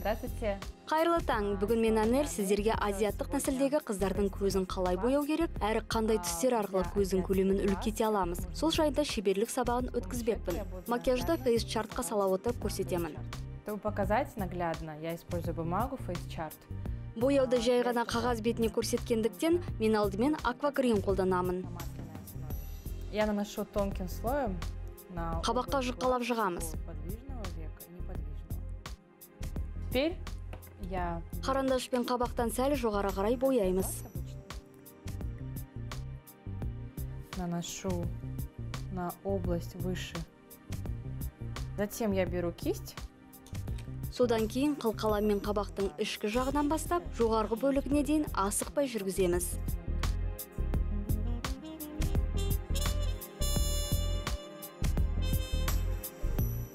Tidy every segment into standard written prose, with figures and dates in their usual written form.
Здравствуйте. Қайырлы таң, бүгін мен Анель сіздерге азиаттық нәсілдегі қыздардың көзін қалай бояу керек, әрі қандай түстер арқылы көздің көлемін үлкейте аламыз. Сол жайында шеберлік сабағын өткізбекпін. Макияжды фейс-чартқа сала отырып көрсетемін. Чтобы показать наглядно, я использую бумагу фейс-чарт. Бояуды жай ғана қағаз бетіне көрсеткендіктен, мен алдымен аквагрин қолданамын. Я наношу тонким слоем на Қабаққа жұқалап жағамыз. подвижного века и неподвижного. Теперь я Қарандашпен қабақтан сәл жоғары қарай бояймыз. наношу на область выше. Затем я беру кисть. Содан кейін қылқаламмен қабақтың ішкі жағынан бастап, жоғарғы бөлігіне дейін асықпай жүргіземіз.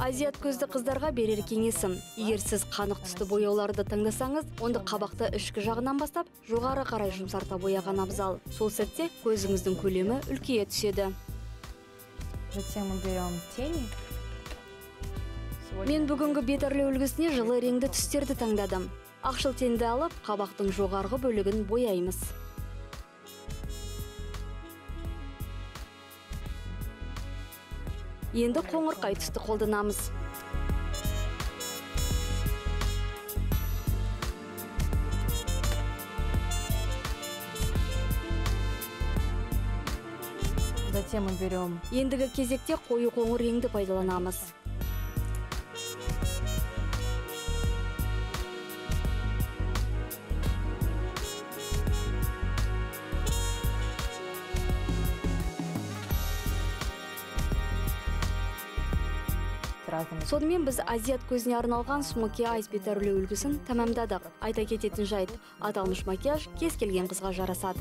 Азиат көзді қыздарға берер кеңесім. Егер сіз қанық түсті бояуларды таңдасаңыз, онда қабақты ішкі жағынан бастап, жоғары қарай жұмсарта бояған абзал. Сол сәтте көзіңіздің көлемі үлкейе түседі. Затем мы берем тени. Мен бүгінгі бет әрлеу үлгісіне жылы реңді түстерді таңдадым. Ақшыл тенді алып, қабақтың жоғарғы бөлігін бояймыз. Енді қоңырқай түсті қолданамыз. Затем мы берем Ендігі кезекте қою қоңыр реңді пайдаланамыз. Сонымен біз азиат көзіне арналған смоки айс бет әрлеу үлгісін тәмамдадық. Айта кететін жайт, аталмыш макияж кез келген қызға жарасады.